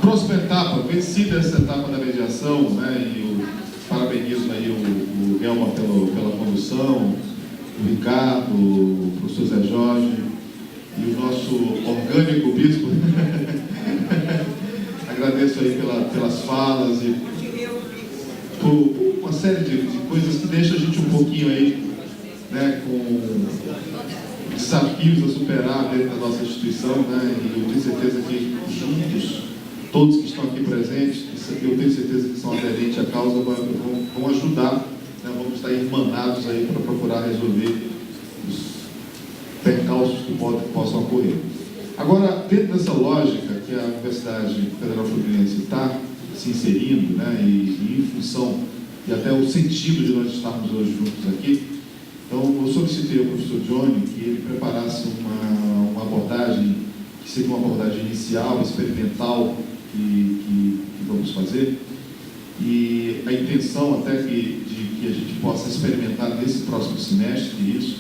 próxima etapa, vencida essa etapa da mediação, né, e eu parabenizo aí o Guelma pela condução, o Ricardo, o professor Zé Jorge e o nosso orgânico bispo. Agradeço aí pelas falas e por uma série de coisas que deixam a gente um pouquinho aí, né, com desafios a superar dentro da nossa instituição, né, e eu tenho certeza que juntos, todos que estão aqui presentes, eu tenho certeza que são aderentes à causa, vão ajudar, né, vamos estar irmanados aí para procurar resolver os percalços que possam ocorrer. Agora, dentro dessa lógica que a Universidade Federal Fluminense está se inserindo, né, e em função, e até o sentido de nós estarmos hoje juntos aqui, então eu solicitei ao professor Johnny que ele preparasse uma abordagem, que seria uma abordagem inicial, experimental, que vamos fazer, e a intenção até de que a gente possa experimentar nesse próximo semestre isso,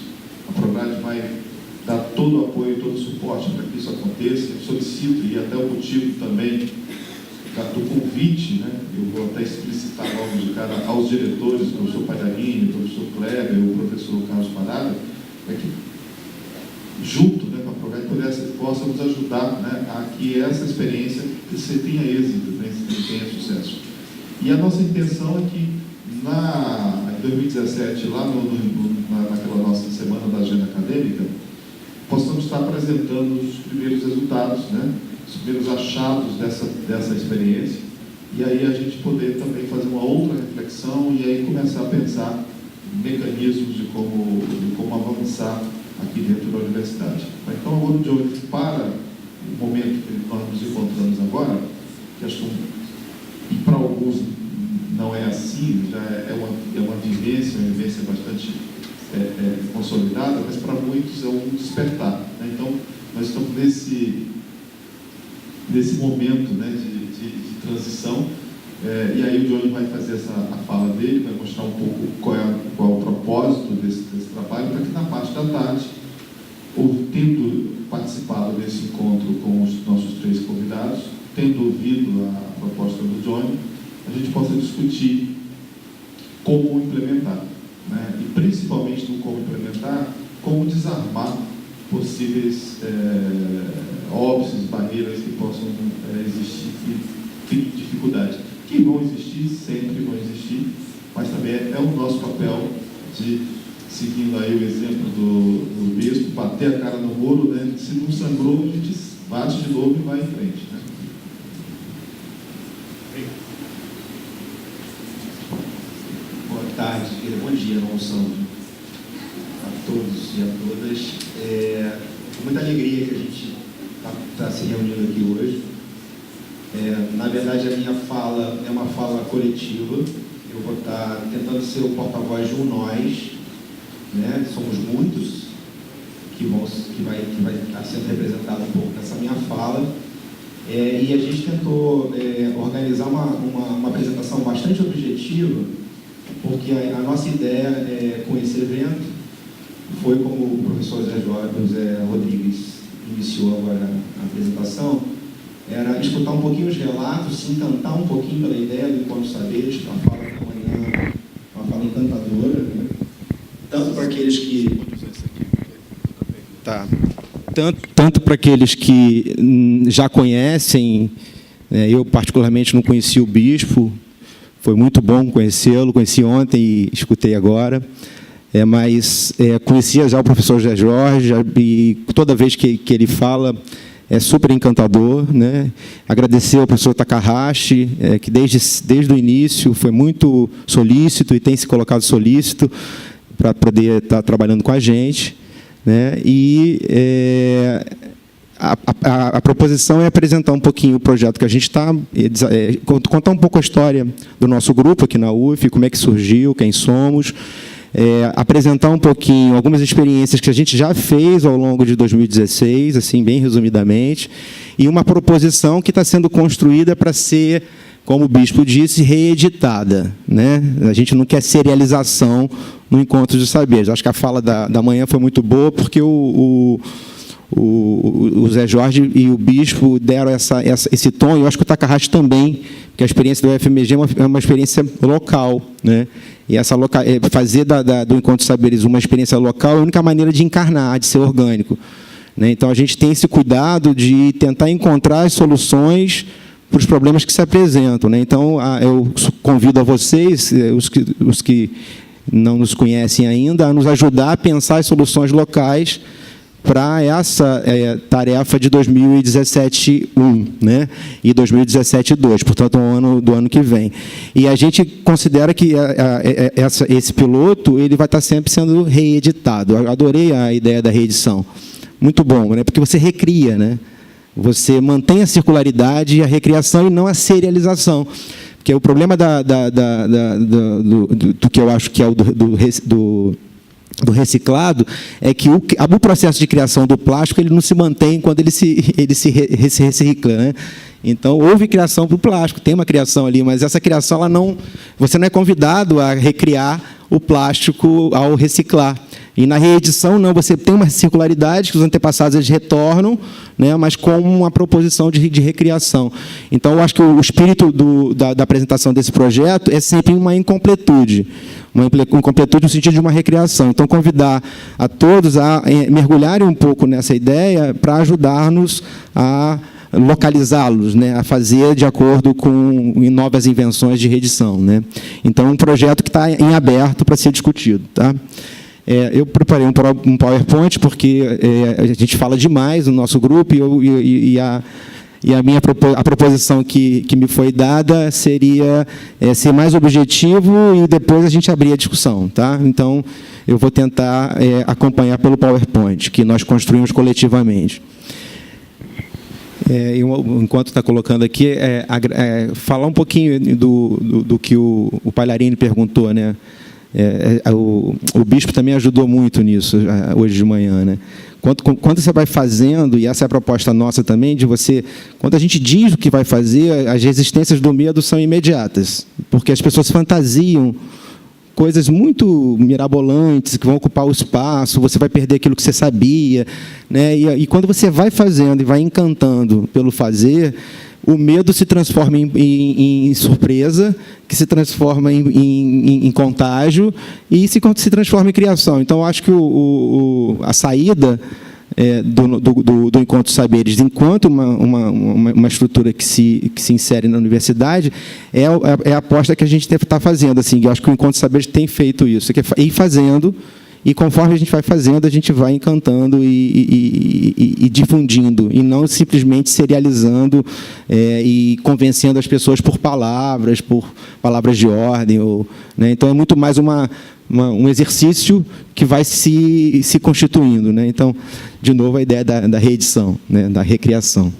a Prograde vai dar todo o apoio, todo o suporte para que isso aconteça. Eu solicito, e até o motivo também do convite, né, eu vou até explicitar logo de cara aos diretores, o professor Palharini, o professor Kleber, o professor Carlos Parada, é que junto, né, com a Prograde possa nos ajudar, né, a que essa experiência você tenha êxito, né, tenha sucesso. E a nossa intenção é que em 2017, lá naquela nossa semana da agenda acadêmica, possamos estar apresentando os primeiros resultados, né, os primeiros achados dessa experiência, e aí a gente poder também fazer uma outra reflexão e aí começar a pensar mecanismos de como avançar aqui dentro da universidade. Então, agora, Johnny, para o momento que nós nos encontramos agora, que acho que para alguns não é assim, já é uma vivência bastante consolidada, mas para muitos é um despertar, né? Então, nós estamos nesse momento, né, de transição, e aí o Johnny vai fazer a fala dele, vai mostrar um pouco qual é o propósito desse trabalho, para que na parte da tarde, tendo participado desse encontro com os nossos 3 convidados, tendo ouvido a proposta do Johnny, a gente possa discutir como implementar, né? E principalmente no como implementar, como desarmar possíveis óbices, barreiras que possam existir, que dificuldades, que vão existir, sempre vão existir, mas também é o nosso papel de, seguindo aí o exemplo do bispo, bater a cara no muro, né? Se não sangrou, a gente bate de novo e vai em frente, né? Boa tarde, bom dia, não são a todos e a todas. Com muita alegria que a gente está se reunindo aqui hoje. Na verdade, a minha fala é uma fala coletiva. Eu vou estar tentando ser o porta-voz de um nós, né? Somos muitos que vai estar sendo representado um pouco nessa minha fala. E a gente tentou organizar uma apresentação bastante objetiva, porque a nossa ideia com esse evento foi, como o professor José Rodrigues iniciou agora a apresentação, era escutar um pouquinho os relatos, se encantar um pouquinho pela ideia do Encontro Saberes, que é uma fala da manhã, uma fala encantadora, né? Tanto para aqueles que... Tanto para aqueles que já conhecem, eu particularmente não conheci o bispo, foi muito bom conhecê-lo, conheci ontem e escutei agora, mas conhecia já o professor Zé Jorge, e toda vez que ele fala é super encantador, né? Agradecer ao professor Takahashi, que desde o início foi muito solícito e tem se colocado solícito para poder estar trabalhando com a gente, né? E a proposição é apresentar um pouquinho o projeto que a gente está, contar um pouco a história do nosso grupo aqui na UF, como é que surgiu, quem somos, apresentar um pouquinho algumas experiências que a gente já fez ao longo de 2016, assim, bem resumidamente, e uma proposição que está sendo construída para ser, como o bispo disse, reeditada, né? A gente não quer serialização no Encontro de Saberes. Acho que a fala da manhã foi muito boa, porque o o Zé Jorge e o Bispo deram esse tom, e eu acho que o Takahashi também, porque a experiência do UFMG é uma experiência local, né? E fazer do Encontro de Saberes uma experiência local é a única maneira de encarnar, de ser orgânico, né? Então, a gente tem esse cuidado de tentar encontrar as soluções para os problemas que se apresentam, né? Então, eu convido a vocês, os que não nos conhecem ainda, a nos ajudar a pensar as soluções locais para essa tarefa de 2017-1, né? E 2017-2, portanto, do ano que vem. E a gente considera que esse piloto ele vai estar sempre sendo reeditado. Eu adorei a ideia da reedição. Muito bom, né? Porque você recria, né? Você mantém a circularidade e a recriação e não a serialização. Porque o problema do que eu acho que é do reciclado é que o processo de criação do plástico ele não se mantém quando ele se recicla, né? Então, houve criação para o plástico, tem uma criação ali, mas essa criação, você não é convidado a recriar o plástico ao reciclar. E na reedição, não, você tem uma circularidade que os antepassados eles retornam, né, mas com uma proposição de recriação. Então, eu acho que o espírito da apresentação desse projeto é sempre uma incompletude. Uma incompletude no sentido de uma recriação. Então, convidar a todos a mergulharem um pouco nessa ideia para ajudar-nos a localizá-los, né, a fazer de acordo com novas invenções de reedição, né? Então, é um projeto que está em aberto para ser discutido, tá? Eu preparei um PowerPoint, porque a gente fala demais no nosso grupo, e a proposição que me foi dada seria ser mais objetivo e depois a gente abrir a discussão, tá? Então, eu vou tentar acompanhar pelo PowerPoint, que nós construímos coletivamente. Enquanto está colocando aqui, falar um pouquinho do que o Palharini perguntou, né? O Bispo também ajudou muito nisso hoje de manhã, né? Quando você vai fazendo, e essa é a proposta nossa também, quando a gente diz o que vai fazer, as resistências do medo são imediatas, porque as pessoas fantasiam coisas muito mirabolantes que vão ocupar o espaço, você vai perder aquilo que você sabia, né? E quando você vai fazendo e vai encantando pelo fazer, o medo se transforma em surpresa, que se transforma em contágio e se transforma em criação. Então, eu acho que a saída do Encontro de Saberes, enquanto uma estrutura que se insere na universidade, é a aposta que a gente está fazendo. Assim, eu acho que o Encontro de Saberes tem feito isso, que é ir fazendo, e conforme a gente vai fazendo, a gente vai encantando e difundindo, e não simplesmente serializando e convencendo as pessoas por palavras de ordem. Né? Então, é muito mais um exercício que vai se constituindo, né? Então, de novo, a ideia da reedição, né? Da recriação.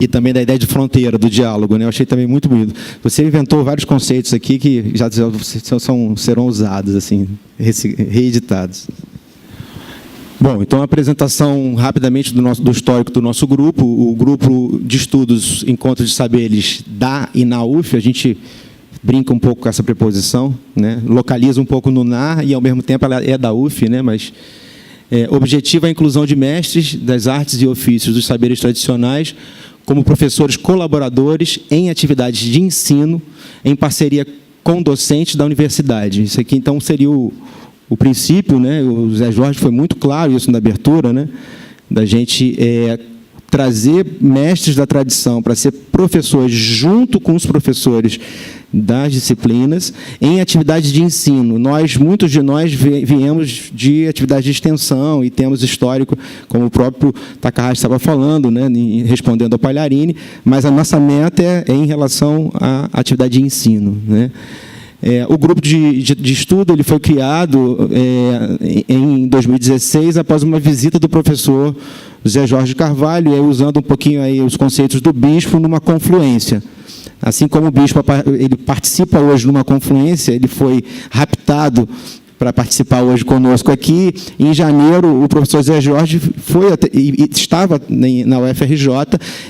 E também da ideia de fronteira, do diálogo, né? Eu achei também muito bonito. Você inventou vários conceitos aqui que já serão usados, assim, reeditados. Bom, então, a apresentação rapidamente do histórico do nosso grupo. O grupo de estudos Encontro de Saberes da e na UF, a gente brinca um pouco com essa preposição, né? Localiza um pouco no NAR e, ao mesmo tempo, ela é da UF, né? Mas objetiva a inclusão de mestres das artes e ofícios dos saberes tradicionais como professores colaboradores em atividades de ensino em parceria com docentes da universidade. Isso aqui, então, seria o princípio, né? O Zé Jorge foi muito claro isso na abertura, né? Da gente trazer mestres da tradição para ser professores junto com os professores das disciplinas em atividades de ensino. Muitos de nós viemos de atividades de extensão e temos histórico, como o próprio Takahashi estava falando, né, respondendo ao Palharini, mas a nossa meta é em relação à atividade de ensino, né? O grupo de estudo ele foi criado em 2016, após uma visita do professor Zé Jorge Carvalho, usando um pouquinho aí os conceitos do Bispo numa confluência. Assim como o Bispo ele participa hoje numa confluência, ele foi raptado para participar hoje conosco aqui. Em janeiro, o professor Zé Jorge estava na UFRJ,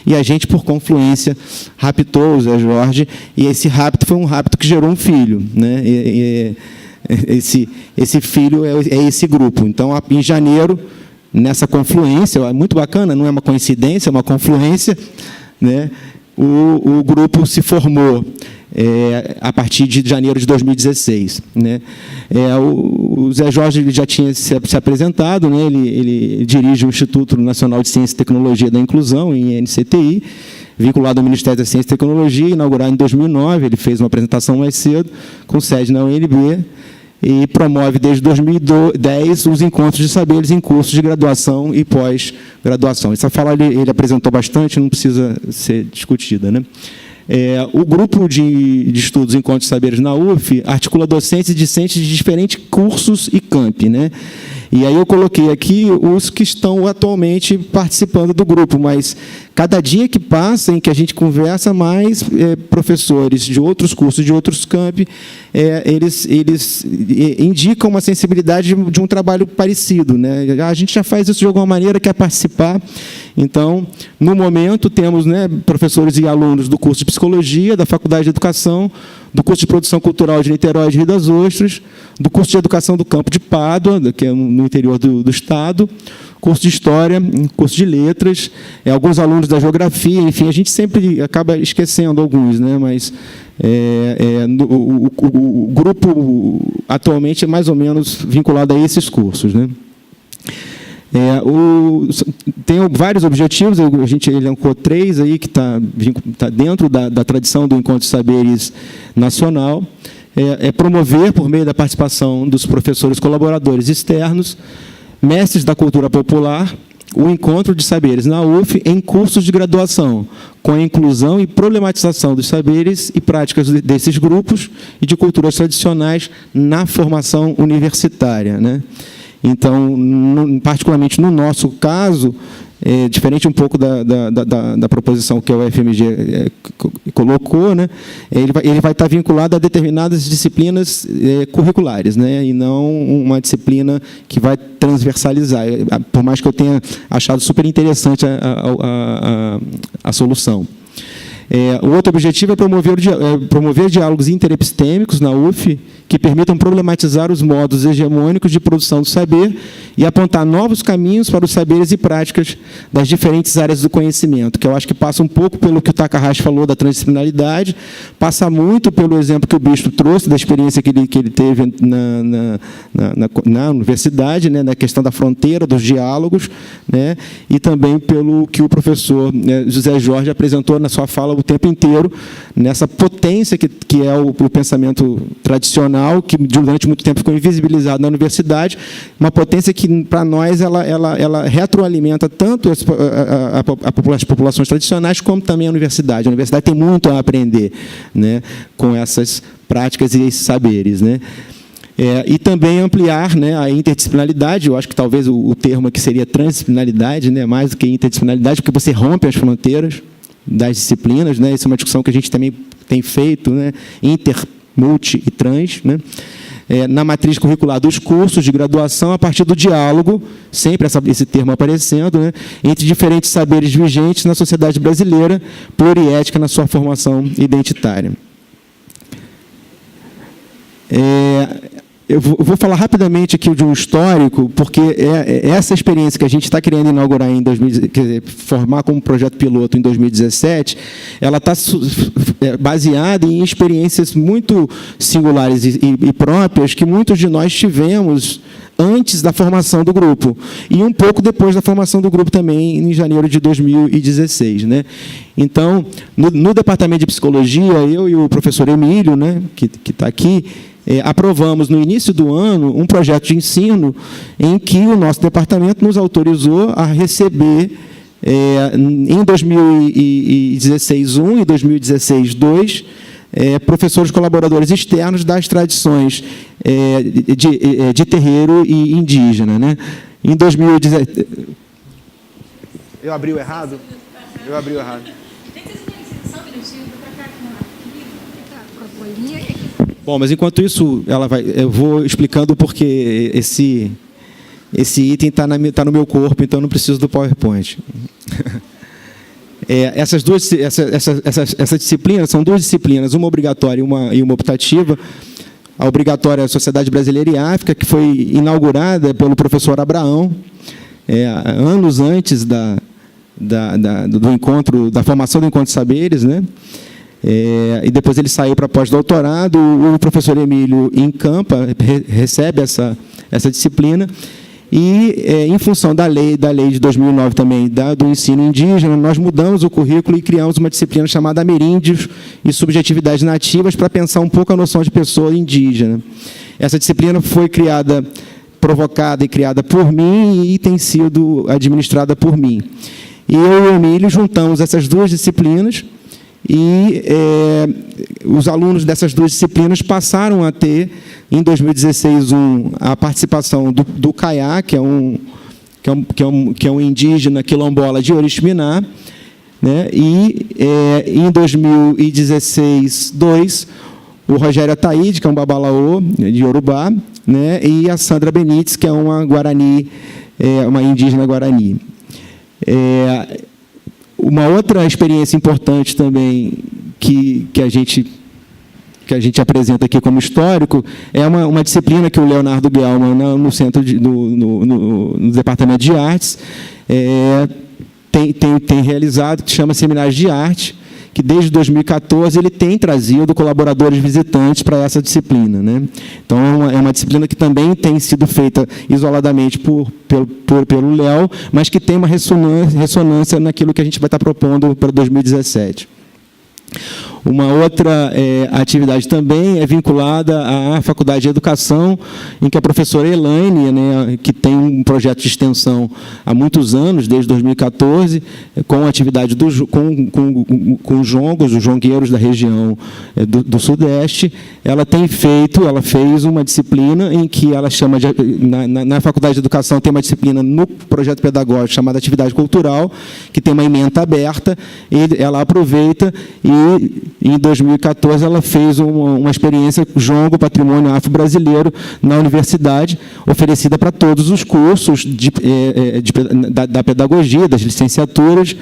e a gente, por confluência, raptou o Zé Jorge, e esse rapto foi um rapto que gerou um filho, né? esse filho é esse grupo. Então, em janeiro, nessa confluência, é muito bacana, não é uma coincidência, é uma confluência, né? O grupo se formou a partir de janeiro de 2016. Né? O Zé Jorge ele já tinha se apresentado, né? Ele dirige o Instituto Nacional de Ciência e Tecnologia da Inclusão, em NCTI, vinculado ao Ministério da Ciência e Tecnologia, inaugurado em 2009, ele fez uma apresentação mais cedo, com sede na UNB, e promove desde 2010 os encontros de saberes em cursos de graduação e pós-graduação. Essa fala ele apresentou bastante, não precisa ser discutida. Né? O grupo de estudos Encontros de Saberes na UF articula docentes e discentes de diferentes cursos e campi. Né? E aí eu coloquei aqui os que estão atualmente participando do grupo, mas cada dia que passa, em que a gente conversa, mais professores de outros cursos, de outros campi, eles indicam uma sensibilidade de um trabalho parecido. Né? A gente já faz isso de alguma maneira, quer participar. Então, no momento, temos, né, professores e alunos do curso de Psicologia, da Faculdade de Educação, do curso de Produção Cultural de Niterói e de Rio das Ostras, do curso de Educação do Campo de Pádua, que é no interior do Estado, curso de História, curso de Letras, alguns alunos da Geografia, enfim, a gente sempre acaba esquecendo alguns, né? Mas o grupo atualmente é mais ou menos vinculado a esses cursos. Né? Tem vários objetivos, a gente elencou 3 aí, que está dentro da tradição do Encontro de Saberes Nacional. Promover, por meio da participação dos professores colaboradores externos, mestres da cultura popular, o encontro de saberes na UF em cursos de graduação, com a inclusão e problematização dos saberes e práticas desses grupos e de culturas tradicionais na formação universitária. Né? Então, particularmente no nosso caso, diferente um pouco da proposição que a UFMG colocou, né? Ele vai estar vinculado a determinadas disciplinas curriculares, né? E não uma disciplina que vai transversalizar, por mais que eu tenha achado super interessante a solução. O outro objetivo é promover diálogos interepistêmicos na UF que permitam problematizar os modos hegemônicos de produção do saber e apontar novos caminhos para os saberes e práticas das diferentes áreas do conhecimento, que eu acho que passa um pouco pelo que o Takahashi falou da transdisciplinaridade, passa muito pelo exemplo que o Bispo trouxe, da experiência que ele teve na universidade, né, na questão da fronteira, dos diálogos, né, e também pelo que o professor José Jorge apresentou na sua fala o tempo inteiro, nessa potência que é o pensamento tradicional, que durante muito tempo ficou invisibilizado na universidade, uma potência que, para nós, ela retroalimenta tanto as populações tradicionais, como também a universidade. A universidade tem muito a aprender, né, com essas práticas e esses saberes. Né? E também ampliar, né, a interdisciplinaridade. Eu acho que talvez o termo aqui seria transdisciplinaridade, né, mais do que interdisciplinaridade, porque você rompe as fronteiras das disciplinas. Né? Essa é uma discussão que a gente também tem feito, né, multi e trans, né? Na matriz curricular dos cursos de graduação, a partir do diálogo, sempre esse termo aparecendo, né, entre diferentes saberes vigentes na sociedade brasileira, pluriética na sua formação identitária. Eu vou falar rapidamente aqui de um histórico, porque essa experiência que a gente está querendo inaugurar em 2017, formar como projeto piloto em 2017, ela está baseada em experiências muito singulares e próprias que muitos de nós tivemos antes da formação do grupo, e um pouco depois da formação do grupo também, em janeiro de 2016. Né? Então, no Departamento de Psicologia, eu e o professor Emílio, né, que está aqui, aprovamos, no início do ano, um projeto de ensino em que o nosso departamento nos autorizou a receber, em 2016, 1 e 2016, 2, professores colaboradores externos das tradições de terreiro e indígena. Né? Em 2017... Eu abri o errado? Eu abri o errado. Bom, mas enquanto isso, eu vou explicando porque esse item está no meu corpo, então não preciso do PowerPoint. Essas disciplinas são 2 disciplinas, uma obrigatória e uma optativa. a obrigatória Sociedade Brasileira e África, que foi inaugurada pelo professor Abraão, anos antes do encontro, da formação do Encontro de Saberes, né? E depois ele saiu para pós-doutorado. O professor Emílio encampa, recebe essa disciplina, e, em função da lei de 2009 também, do ensino indígena, nós mudamos o currículo e criamos uma disciplina chamada Ameríndios e Subjetividades Nativas, para pensar um pouco a noção de pessoa indígena. Essa disciplina foi provocada e criada por mim e tem sido administrada por mim. E eu e o Emílio juntamos essas duas disciplinas, e os alunos dessas duas disciplinas passaram a ter, em 2016, a participação do Caiá, que é um indígena quilombola de Oriximiná, né? E, em 2016, o Rogério Ataíde, que é um babalaô de Iorubá, né? E a Sandra Benites, que é uma Guarani, uma indígena Guarani. Uma outra experiência importante também que a gente apresenta aqui como histórico é uma disciplina que o Leonardo Gelman, no centro no Departamento de Artes, tem realizado, que chama Seminários de Arte, que desde 2014 ele tem trazido colaboradores visitantes para essa disciplina, né? Então, é uma disciplina que também tem sido feita isoladamente pelo Léo, mas que tem uma ressonância naquilo que a gente vai estar propondo para 2017. Uma outra atividade também é vinculada à Faculdade de Educação, em que a professora Elaine, né, que tem um projeto de extensão há muitos anos, desde 2014, com a atividade com os jongos, os jongueiros da região do Sudeste, ela fez uma disciplina em que ela chama na Faculdade de Educação tem uma disciplina no projeto pedagógico chamada Atividade Cultural, que tem uma ementa aberta, e ela aproveita e, em 2014, ela fez uma experiência Jongo, Patrimônio Afro-Brasileiro, na universidade, oferecida para todos os cursos da pedagogia, das licenciaturas,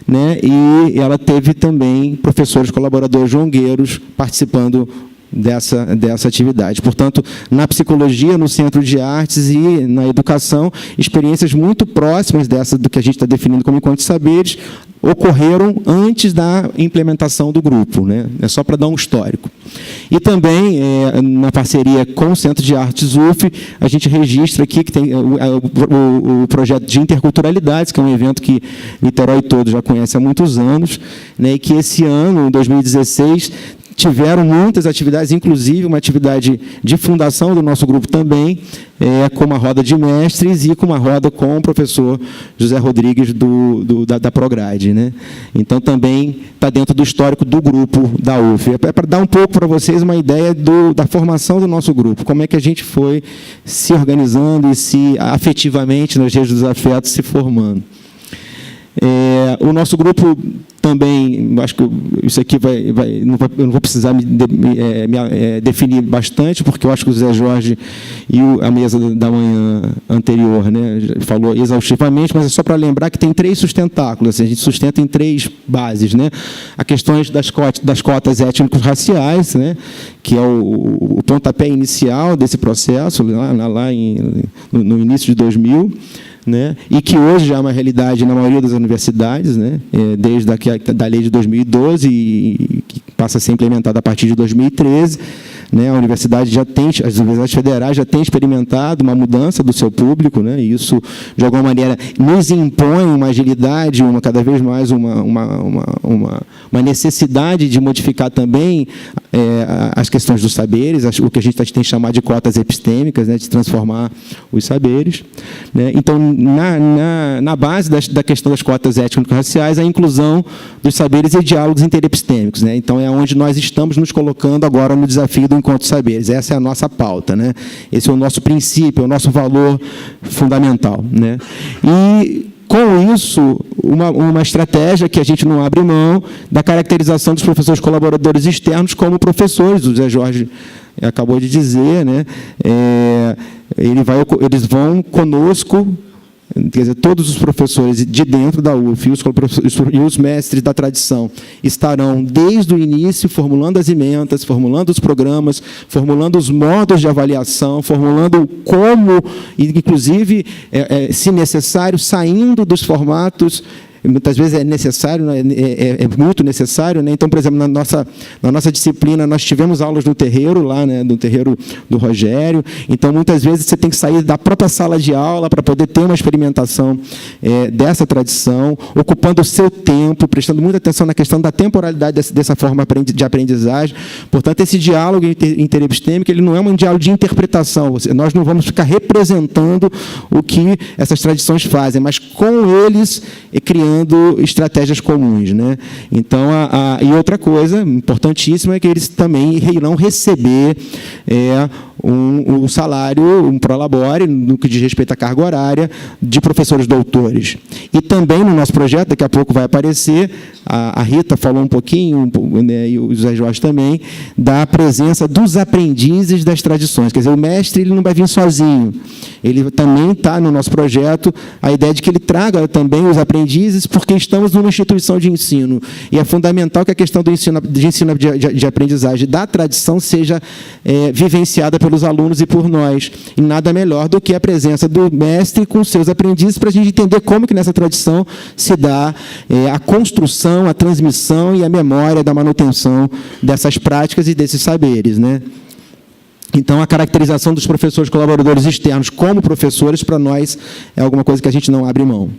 né? E ela teve também professores colaboradores jongueiros participando dessa atividade. Portanto, na psicologia, no Centro de Artes e na educação, experiências muito próximas do que a gente está definindo como encontro de saberes, ocorreram antes da implementação do grupo, né? É só para dar um histórico. E também, na parceria com o Centro de Artes UF, a gente registra aqui que tem o projeto de interculturalidades, que é um evento que Niterói todo já conhece há muitos anos, né? E que esse ano, em 2016, tiveram muitas atividades, inclusive uma atividade de fundação do nosso grupo também, com uma roda de mestres e com uma roda com o professor José Rodrigues da Prograde, né? Então, também está dentro do histórico do grupo da UF. É para dar um pouco para vocês uma ideia da formação do nosso grupo, como é que a gente foi se organizando e afetivamente, nas redes dos afetos, se formando. O nosso grupo também, acho que isso aqui eu não vou precisar me definir bastante, porque eu acho que o Zé Jorge e a mesa da manhã anterior, né, falou exaustivamente, mas é só para lembrar que tem 3 sustentáculos, assim, a gente sustenta em 3 bases, né? A questão das cotas étnico-raciais, né, que é o pontapé inicial desse processo, no início de 2000, né, e que hoje já é uma realidade na maioria das universidades, né, desde da lei de 2012 e que passa a ser implementada a partir de 2013, né, as universidades federais já têm experimentado uma mudança do seu público, né, e isso, de alguma maneira, nos impõe uma agilidade, cada vez mais uma necessidade de modificar também as questões dos saberes, o que a gente tem chamado de cotas epistêmicas, né, de transformar os saberes, né. Então, na base da questão das cotas étnico-raciais, a inclusão dos saberes e diálogos interepistêmicos, né. Então, é onde nós estamos nos colocando agora no desafio do encontro de saberes. Essa é a nossa pauta, né? Esse é o nosso princípio, é o nosso valor fundamental, né? E, com isso, uma estratégia que a gente não abre mão da caracterização dos professores colaboradores externos como professores. O Zé Jorge acabou de dizer, né? Eles vão conosco quer dizer, todos os professores de dentro da UF e os mestres da tradição estarão, desde o início, formulando as emendas, formulando os programas, formulando os modos de avaliação, formulando como, inclusive, se necessário, saindo dos formatos. Muitas vezes é necessário, é muito necessário, né? Então, por exemplo, na nossa disciplina, nós tivemos aulas no terreiro, lá, né, no terreiro do Rogério. Então, muitas vezes, você tem que sair da própria sala de aula para poder ter uma experimentação dessa tradição, ocupando o seu tempo, prestando muita atenção na questão da temporalidade dessa forma de aprendizagem. Portanto, esse diálogo interepistêmico, ele não é um diálogo de interpretação. Nós não vamos ficar representando o que essas tradições fazem, mas com eles criando estratégias comuns, né? Então, e outra coisa importantíssima é que eles também irão receber um salário, um prolabore, no que diz respeito à carga horária, de professores doutores. E também no nosso projeto, daqui a pouco vai aparecer, a Rita falou um pouquinho, né, e o José Jorge também, da presença dos aprendizes das tradições. Quer dizer, o mestre, ele não vai vir sozinho. Ele também está no nosso projeto a ideia de que ele traga também os aprendizes, porque estamos numa instituição de ensino. E é fundamental que a questão do ensino de aprendizagem da tradição seja vivenciada pelos alunos e por nós. E nada melhor do que a presença do mestre com seus aprendizes para a gente entender como que nessa tradição se dá a construção, a transmissão e a memória da manutenção dessas práticas e desses saberes, né? Então, a caracterização dos professores colaboradores externos como professores, para nós, é alguma coisa que a gente não abre mão.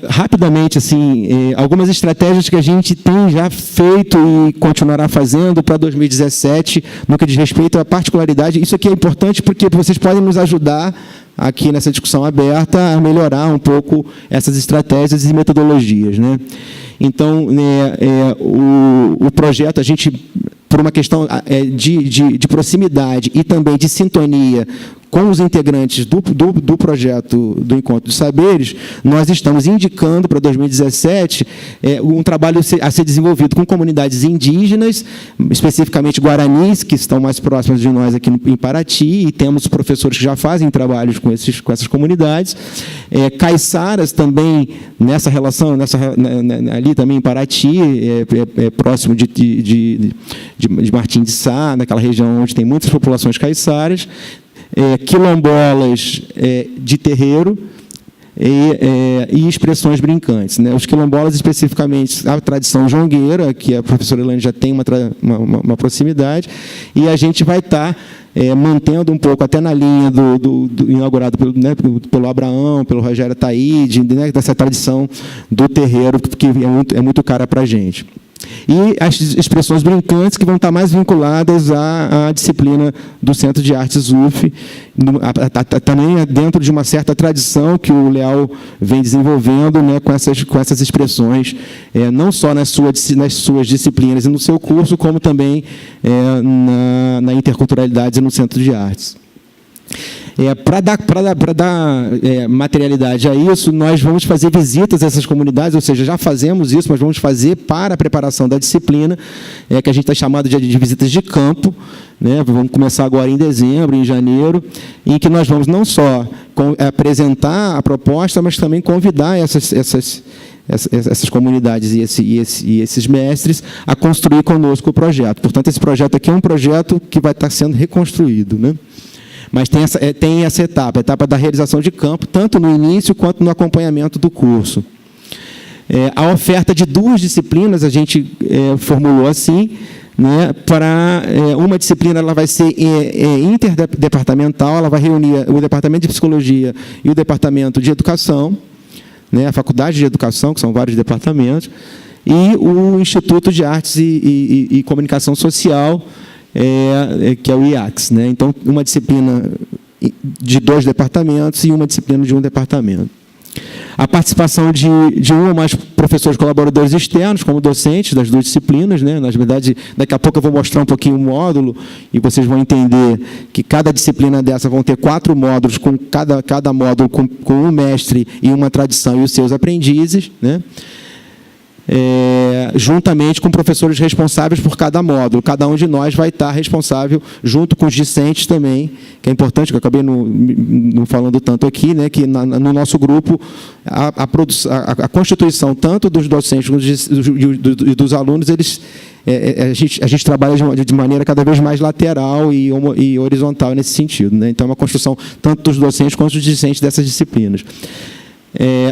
Rapidamente, assim, algumas estratégias que a gente tem já feito e continuará fazendo para 2017, no que diz respeito à particularidade. Isso aqui é importante porque vocês podem nos ajudar aqui nessa discussão aberta a melhorar um pouco essas estratégias e metodologias, né? Então, o projeto, a gente, por uma questão de proximidade e também de sintonia com os integrantes do projeto do Encontro de Saberes, nós estamos indicando para 2017 um trabalho a ser desenvolvido com comunidades indígenas, especificamente guaranis, que estão mais próximas de nós aqui em Paraty, e temos professores que já fazem trabalhos com essas comunidades, caiçaras também nessa relação, ali também em Paraty, próximo de Martim de Sá, naquela região onde tem muitas populações caiçaras, quilombolas de terreiro e expressões brincantes, né? Os quilombolas, especificamente, a tradição jongueira, que a professora Elaine já tem uma proximidade, e a gente vai estar mantendo um pouco, até na linha do inaugurado pelo Abraão, pelo Rogério Ataíde, né, dessa tradição do terreiro, que é muito cara para a gente. E as expressões brincantes, que vão estar mais vinculadas à disciplina do Centro de Artes UF, também dentro de uma certa tradição que o Leal vem desenvolvendo, né, com essas expressões, não só nas suas disciplinas e no seu curso, como também na interculturalidade e no Centro de Artes. Para dar materialidade a isso, nós vamos fazer visitas a essas comunidades, ou seja, já fazemos isso, mas vamos fazer para a preparação da disciplina, que a gente está chamando de visitas de campo, né? Vamos começar agora em dezembro, em janeiro, em que nós vamos não só apresentar a proposta, mas também convidar essas comunidades e esses mestres a construir conosco o projeto. Portanto, esse projeto aqui é um projeto que vai estar sendo reconstruído, né? Mas tem essa etapa, a etapa da realização de campo, tanto no início quanto no acompanhamento do curso. A oferta de 2 disciplinas a gente formulou assim, né, para uma disciplina ela vai ser interdepartamental, ela vai reunir o Departamento de Psicologia e o Departamento de Educação, né, a Faculdade de Educação, que são vários departamentos, e o Instituto de Artes e Comunicação Social, que é o IACS, né? Então, uma disciplina de 2 departamentos e uma disciplina de um departamento. A participação de um ou mais professores colaboradores externos, como docentes das 2 disciplinas, né? Na verdade, daqui a pouco eu vou mostrar um pouquinho o módulo e vocês vão entender que cada disciplina dessa vão ter 4 módulos, com cada módulo com um mestre e uma tradição e os seus aprendizes, né? juntamente com professores responsáveis por cada módulo. Cada um de nós vai estar responsável, junto com os discentes também, que é importante, que eu acabei não falando tanto aqui, né, que no nosso grupo, a constituição tanto dos docentes e dos alunos, a gente trabalha de maneira cada vez mais lateral e horizontal nesse sentido, né? Então, é uma construção tanto dos docentes quanto dos discentes dessas disciplinas.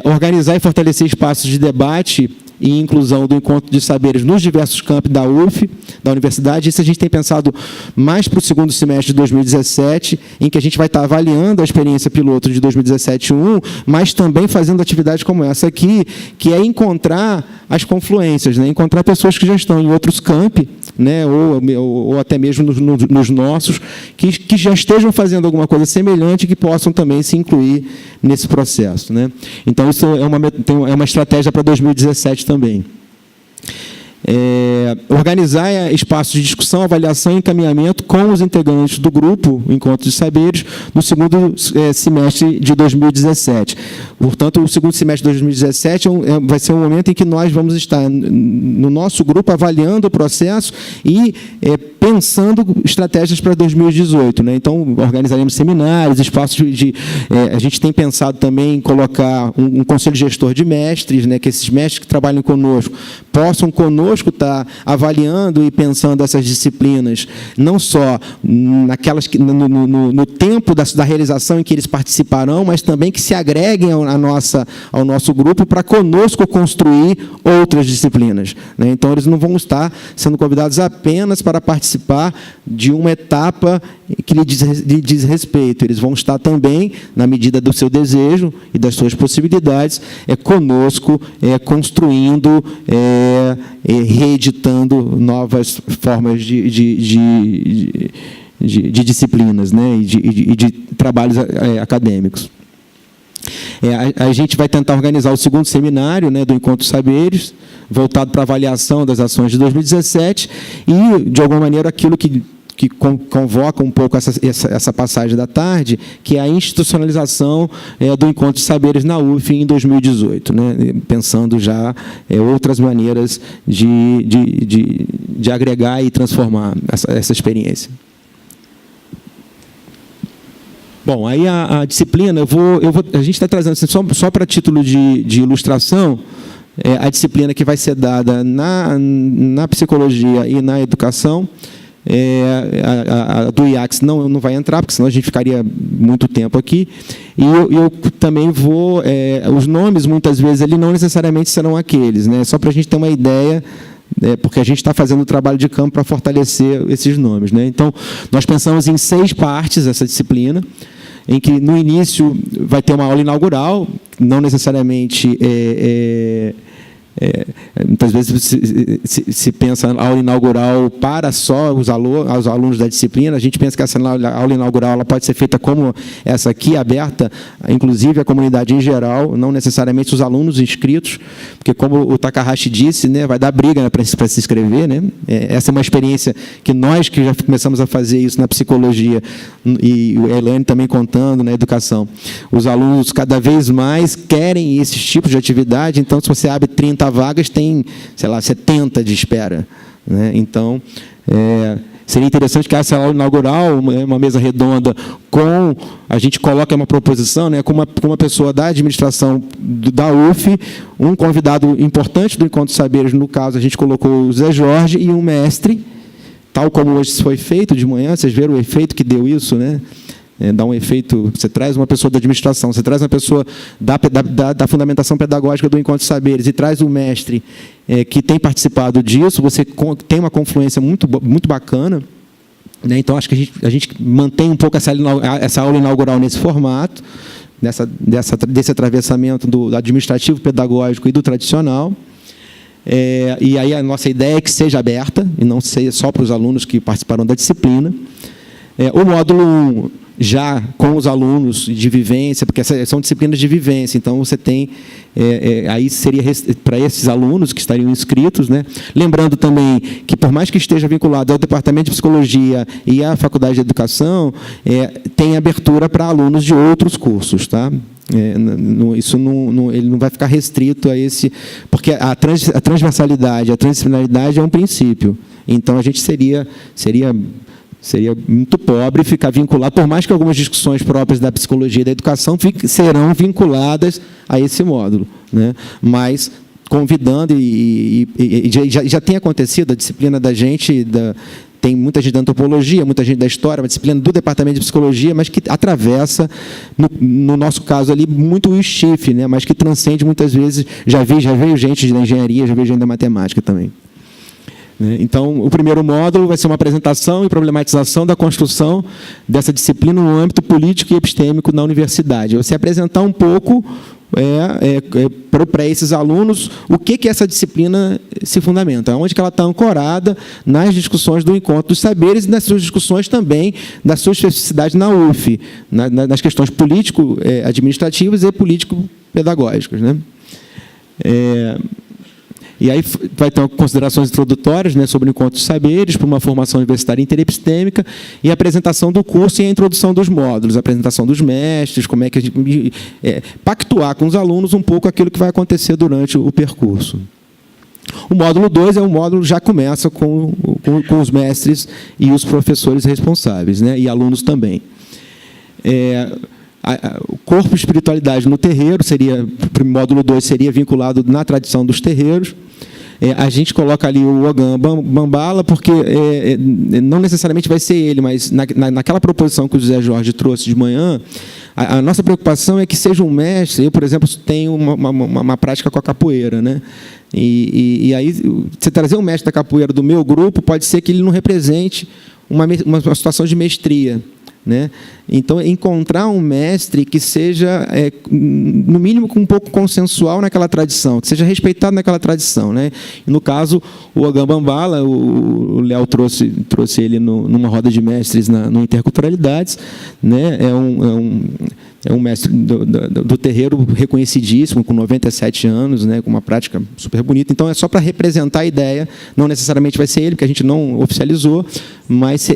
Organizar e fortalecer espaços de debate e inclusão do encontro de saberes nos diversos campos da UF, da universidade. Isso a gente tem pensado mais para o segundo semestre de 2017, em que a gente vai estar avaliando a experiência piloto de 2017-1, mas também fazendo atividades como essa aqui, que é encontrar as confluências, né? Encontrar pessoas que já estão em outros campi, né? ou até mesmo nos nossos, que já estejam fazendo alguma coisa semelhante e que possam também se incluir nesse processo, né? Então, isso é uma estratégia para 2017 também. Organizar espaços de discussão, avaliação e encaminhamento com os integrantes do grupo, o Encontro de Saberes, no segundo semestre de 2017. Portanto, o segundo semestre de 2017 vai ser um momento em que nós vamos estar, no nosso grupo, avaliando o processo e pensando estratégias para 2018. Né? Então, organizaremos seminários, espaços a gente tem pensado também em colocar um conselho gestor de mestres, né? Que esses mestres que trabalham conosco possam conosco estar avaliando e pensando essas disciplinas, não só naquelas no tempo da realização em que eles participarão, mas também que se agreguem ao nosso grupo para conosco construir outras disciplinas. Né? Então, eles não vão estar sendo convidados apenas para participar de uma etapa que lhe diz respeito. Eles vão estar também, na medida do seu desejo e das suas possibilidades, conosco, construindo, reeditando novas formas de disciplinas, né? e de trabalhos acadêmicos. A gente vai tentar organizar o segundo seminário, né, do Encontro Saberes, voltado para a avaliação das ações de 2017 e, de alguma maneira, aquilo que convoca um pouco essa passagem da tarde, que é a institucionalização do Encontro de Saberes na UF em 2018, né, pensando já outras maneiras de agregar e transformar essa experiência. Bom, aí a disciplina, a gente está trazendo assim, só para título de ilustração, a disciplina que vai ser dada na psicologia e na educação. A do IACS não vai entrar, porque senão a gente ficaria muito tempo aqui. E eu também vou... os nomes, muitas vezes, ali não necessariamente serão aqueles, né? Só para a gente ter uma ideia, porque a gente está fazendo o trabalho de campo para fortalecer esses nomes, né? Então, nós pensamos em 6 partes essa disciplina, em que, no início, vai ter uma aula inaugural, não necessariamente... muitas vezes se pensa na aula inaugural para só os alunos da disciplina. A gente pensa que essa aula inaugural ela pode ser feita como essa aqui, aberta, inclusive, à comunidade em geral, não necessariamente os alunos inscritos, porque, como o Takahashi disse, né, vai dar briga, né, para se inscrever. Né? Essa é uma experiência que nós, que já começamos a fazer isso na psicologia, e o Elaine também contando na educação, os alunos cada vez mais querem esses tipos de atividade. Então, se você abre 30 vagas, tem, sei lá, 70 de espera. Né? Então, seria interessante que essa aula inaugural, uma mesa redonda, a gente coloca uma proposição, né, com uma pessoa da administração da UF, um convidado importante do Encontro de Saberes, no caso, a gente colocou o Zé Jorge, e um mestre, tal como hoje foi feito de manhã. Vocês viram o efeito que deu isso, né? Dá um efeito, você traz uma pessoa da administração, você traz uma pessoa da fundamentação pedagógica do Encontro de Saberes e traz um mestre que tem participado disso, você tem uma confluência muito bacana. Né? Então, acho que a gente mantém um pouco essa aula inaugural nesse formato, desse atravessamento do administrativo, pedagógico e do tradicional. E aí a nossa ideia é que seja aberta, e não seja só para os alunos que participaram da disciplina. O módulo 1, já com os alunos de vivência, porque são disciplinas de vivência, então você tem, aí seria para esses alunos que estariam inscritos, né? Lembrando também que, por mais que esteja vinculado ao Departamento de Psicologia e à Faculdade de Educação, tem abertura para alunos de outros cursos, tá? Isso ele não vai ficar restrito a esse... Porque a transversalidade, a transdisciplinaridade é um princípio. Então, a gente seria muito pobre ficar vinculado, por mais que algumas discussões próprias da psicologia e da educação serão vinculadas a esse módulo, né? Mas convidando, e já tem acontecido, a disciplina da gente, tem muita gente da antropologia, muita gente da história, uma disciplina do departamento de psicologia, mas que atravessa, no nosso caso ali, muito o STIF, né? Mas que transcende muitas vezes, já veio gente da engenharia, já veio gente da matemática também. Então, o primeiro módulo vai ser uma apresentação e problematização da construção dessa disciplina no âmbito político e epistêmico na universidade. Você apresentar um pouco para esses alunos o que essa disciplina se fundamenta, onde que ela está ancorada nas discussões do encontro dos saberes e nas suas discussões também da sua especificidade na UF, nas questões político-administrativas e político-pedagógicas, né? E aí vai ter considerações introdutórias, né, sobre o encontro dos saberes, para uma formação universitária interepistêmica, e a apresentação do curso e a introdução dos módulos, a apresentação dos mestres, como é que a gente pactuar com os alunos um pouco aquilo que vai acontecer durante o percurso. O módulo 2 é um módulo que já começa com os mestres e os professores responsáveis, né, e alunos também. O corpo e espiritualidade no terreiro, o módulo 2 seria vinculado na tradição dos terreiros. A gente coloca ali o Ogam Bambala, porque não necessariamente vai ser ele, mas naquela proposição que o José Jorge trouxe de manhã, a nossa preocupação é que seja um mestre. Eu, por exemplo, tenho uma prática com a capoeira, né? E aí, você trazer um mestre da capoeira do meu grupo, pode ser que ele não represente uma situação de mestria, né? Então, encontrar um mestre que seja, no mínimo, um pouco consensual naquela tradição, que seja respeitado naquela tradição, né? E, no caso, o Ogam Bambala, o Léo trouxe ele numa roda de mestres no Interculturalidades, né? É um mestre do terreiro reconhecidíssimo, com 97 anos, né, com uma prática super bonita. Então, é só para representar a ideia, não necessariamente vai ser ele, porque a gente não oficializou, mas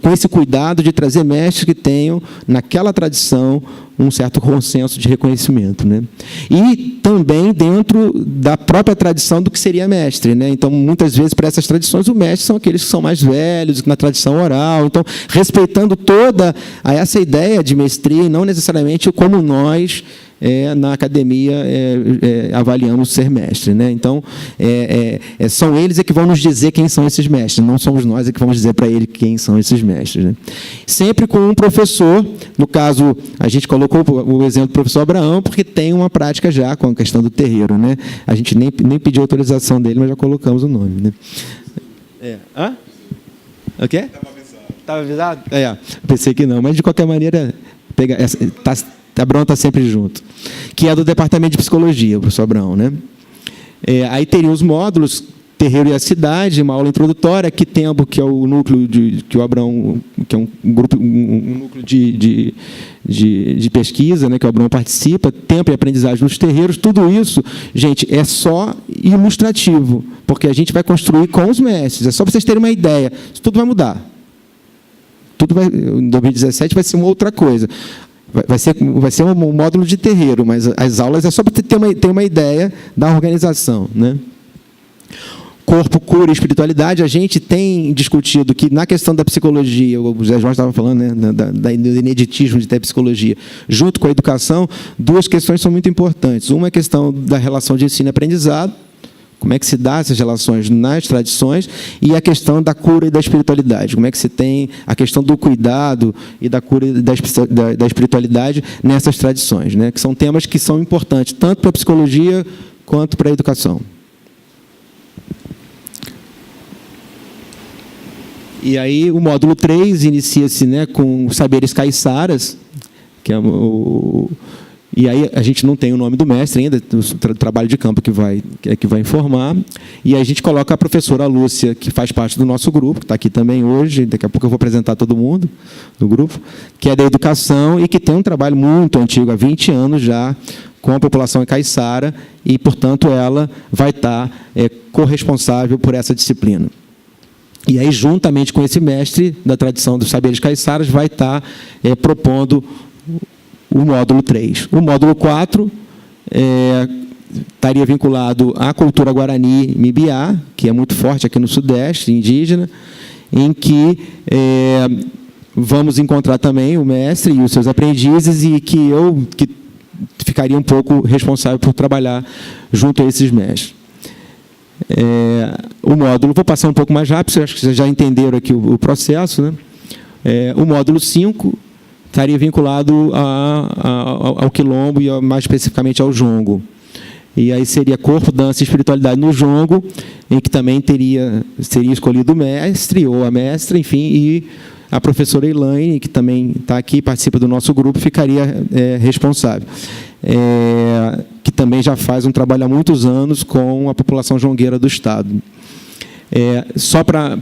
com esse cuidado de trazer mestres que tenham, naquela tradição, um certo consenso de reconhecimento, né? E também dentro da própria tradição do que seria mestre, né? Então, muitas vezes, para essas tradições, os mestres são aqueles que são mais velhos, na tradição oral. Então, respeitando toda essa ideia de mestria, e não necessariamente como nós, na academia, avaliamos ser mestre, né? Então, são eles que vão nos dizer quem são esses mestres, não somos nós que vamos dizer para ele quem são esses mestres, né? Sempre com um professor. No caso, a gente colocou o exemplo do professor Abraão, porque tem uma prática já com a questão do terreiro, né? A gente nem pediu autorização dele, mas já colocamos o nome, né? Hã? O quê? Estava avisado? Pensei que não, mas de qualquer maneira, Abraão está sempre junto, que é do departamento de psicologia, o professor Abraão, né? Aí teria os módulos, terreiro e a cidade, uma aula introdutória, que Tempo, que é o núcleo que o Abraão, que é um núcleo de pesquisa, né, que o Abraão participa, tempo e aprendizagem nos terreiros. Tudo isso, gente, é só ilustrativo, porque a gente vai construir com os mestres. É só para vocês terem uma ideia. Isso tudo vai mudar. Em 2017 vai ser uma outra coisa. Vai ser um módulo de terreiro, mas as aulas é só para ter uma ideia da organização, né? Corpo, cura e espiritualidade, a gente tem discutido que, na questão da psicologia, o José Jorge estava falando, né, do ineditismo de ter psicologia, junto com a educação, duas questões são muito importantes. Uma é a questão da relação de ensino e aprendizado, como é que se dá essas relações nas tradições, e a questão da cura e da espiritualidade, como é que se tem a questão do cuidado e da cura e da espiritualidade nessas tradições, né, que são temas que são importantes, tanto para a psicologia quanto para a educação. E aí o módulo 3 inicia-se, né, com saberes caiçaras, que é e aí a gente não tem o nome do mestre ainda, o trabalho de campo que vai informar, e aí a gente coloca a professora Lúcia, que faz parte do nosso grupo, que está aqui também hoje, daqui a pouco eu vou apresentar todo mundo do grupo, que é da educação e que tem um trabalho muito antigo, há 20 anos já, com a população caiçara, e, portanto, ela vai estar corresponsável por essa disciplina. E aí, juntamente com esse mestre da tradição dos saberes caiçaras, vai estar propondo o módulo 3. O módulo 4 estaria vinculado à cultura Guarani Mibiá, que é muito forte aqui no Sudeste, indígena, em que vamos encontrar também o mestre e os seus aprendizes, e que eu ficaria um pouco responsável por trabalhar junto a esses mestres. O módulo, vou passar um pouco mais rápido, acho que vocês já entenderam aqui o processo, né? O módulo 5 estaria vinculado ao quilombo e mais especificamente ao jongo. E aí seria corpo, dança e espiritualidade no jongo, em que também seria escolhido o mestre ou a mestra, enfim, e a professora Elaine, que também está aqui, participa do nosso grupo, ficaria responsável. Que também já faz um trabalho há muitos anos com a população jongueira do Estado. Só para...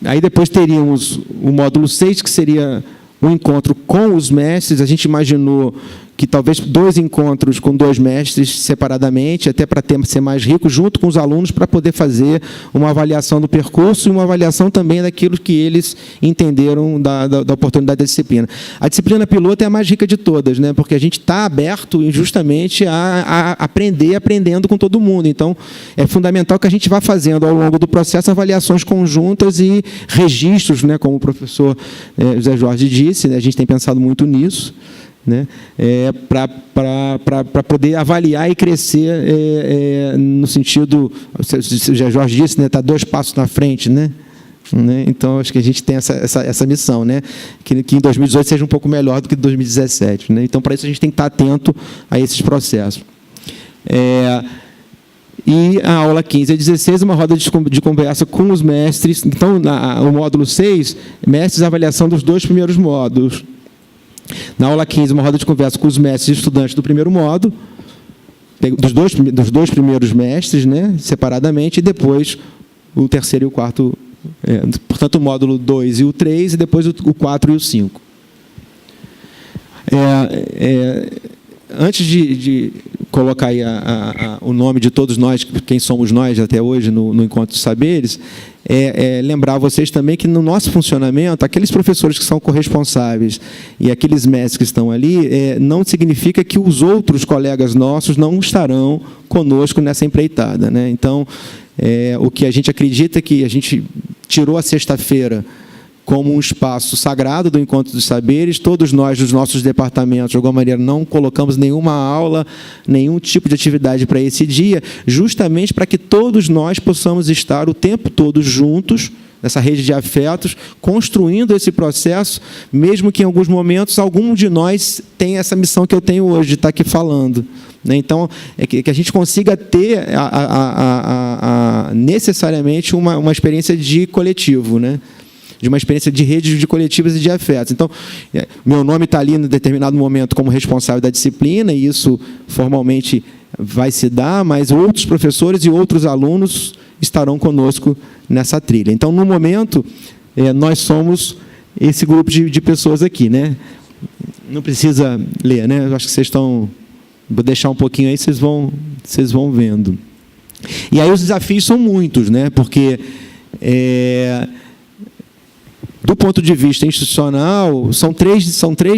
Aí depois teríamos o módulo 6, que seria um encontro com os mestres. A gente imaginou que talvez 2 encontros com 2 mestres separadamente, até para ser mais rico, junto com os alunos, para poder fazer uma avaliação do percurso e uma avaliação também daquilo que eles entenderam da oportunidade da disciplina. A disciplina piloto é a mais rica de todas, né? Porque a gente está aberto justamente a aprendendo com todo mundo. Então, é fundamental que a gente vá fazendo, ao longo do processo, avaliações conjuntas e registros, né? Como o professor José Jorge disse, né? A gente tem pensado muito nisso, né? Para poder avaliar e crescer no sentido, o Jorge disse, né, está 2 passos na frente, né? Então, acho que a gente tem essa missão, né? Que em 2018 seja um pouco melhor do que 2017. Né? Então, para isso, a gente tem que estar atento a esses processos. E a aula 15 a 16, uma roda de conversa com os mestres. Então, o módulo 6, mestres, avaliação dos 2 primeiros módulos. Na aula 15, uma roda de conversa com os mestres e estudantes do primeiro módulo, dos dois primeiros mestres, né, separadamente, e depois o terceiro e o quarto, portanto, o módulo 2 e o 3, e depois o 4 e o 5. Antes de colocar aí o nome de todos nós, quem somos nós até hoje no Encontro dos Saberes, lembrar a vocês também que no nosso funcionamento, aqueles professores que são corresponsáveis e aqueles mestres que estão ali, não significa que os outros colegas nossos não estarão conosco nessa empreitada, né? Então, o que a gente acredita é que a gente tirou a sexta-feira como um espaço sagrado do Encontro dos Saberes. Todos nós, dos nossos departamentos, de alguma maneira, não colocamos nenhuma aula, nenhum tipo de atividade para esse dia, justamente para que todos nós possamos estar o tempo todo juntos, nessa rede de afetos, construindo esse processo, mesmo que em alguns momentos algum de nós tenha essa missão que eu tenho hoje, de estar aqui falando. Então, que a gente consiga ter necessariamente uma experiência de coletivo, né? De uma experiência de rede de coletivas e de afetos. Então, meu nome está ali, em determinado momento, como responsável da disciplina, e isso formalmente vai se dar, mas outros professores e outros alunos estarão conosco nessa trilha. Então, no momento, nós somos esse grupo de pessoas aqui, né? Não precisa ler, né? Eu acho que vocês estão... Vou deixar um pouquinho aí, vocês vão vendo. E aí os desafios são muitos, né? Porque... do ponto de vista institucional, são três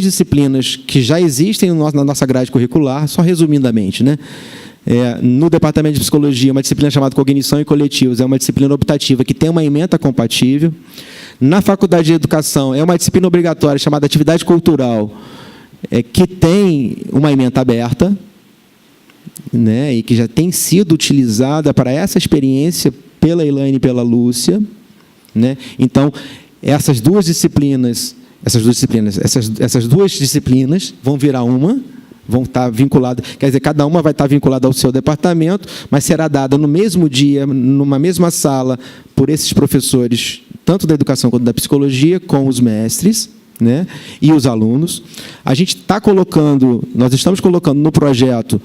disciplinas que já existem na nossa grade curricular, só resumidamente, né? No Departamento de Psicologia, uma disciplina chamada Cognição e Coletivos, é uma disciplina optativa que tem uma ementa compatível. Na Faculdade de Educação, é uma disciplina obrigatória chamada Atividade Cultural, que tem uma ementa aberta, né? E que já tem sido utilizada para essa experiência pela Elaine e pela Lúcia, né? Então, essas duas disciplinas vão virar uma, vão estar vinculadas, quer dizer, cada uma vai estar vinculada ao seu departamento, mas será dada no mesmo dia, numa mesma sala, por esses professores, tanto da educação quanto da psicologia, com os mestres, né, e os alunos. Nós estamos colocando no projeto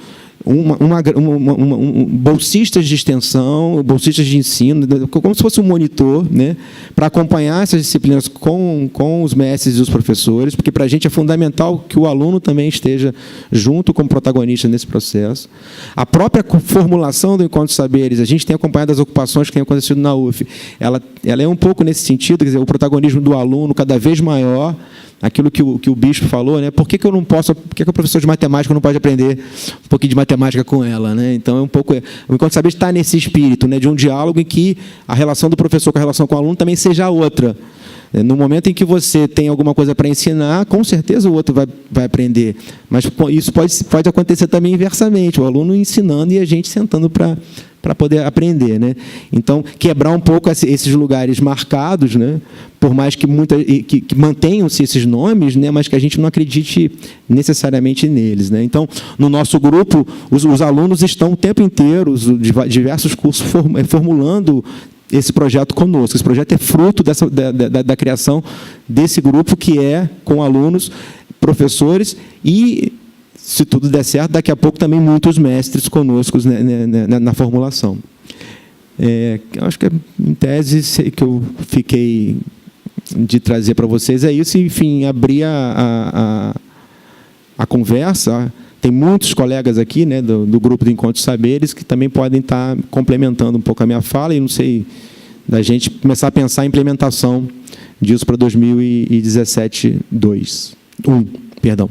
bolsistas de extensão, bolsistas de ensino, como se fosse um monitor, né, para acompanhar essas disciplinas com os mestres e os professores, porque para a gente é fundamental que o aluno também esteja junto como protagonista nesse processo. A própria formulação do Encontro de Saberes, a gente tem acompanhado as ocupações que têm acontecido na UF, ela é um pouco nesse sentido, quer dizer, o protagonismo do aluno cada vez maior, aquilo que o bispo falou, né? Por que eu não posso, por que o professor de matemática não pode aprender um pouquinho de matemática com ela, né? Então, o Encontro de Saberes está nesse espírito, né, de um diálogo em que a relação do professor com a relação com o aluno também seja outra. No momento em que você tem alguma coisa para ensinar, com certeza o outro vai aprender. Mas isso pode acontecer também inversamente, o aluno ensinando e a gente sentando para poder aprender, né? Então, quebrar um pouco esses lugares marcados, né? Por mais que mantenham-se esses nomes, né? Mas que a gente não acredite necessariamente neles, né? Então, no nosso grupo, os alunos estão o tempo inteiro, diversos cursos, formulando esse projeto conosco. Esse projeto é fruto da criação desse grupo, que é com alunos, professores e, se tudo der certo, daqui a pouco também muitos mestres conosco, né, na formulação. Acho que, em tese, que eu fiquei de trazer para vocês é isso. Enfim, abrir a conversa. Tem muitos colegas aqui, né, do grupo do Encontro de Saberes, que também podem estar complementando um pouco a minha fala, e não sei, da gente começar a pensar a implementação disso para 2017-1, perdão.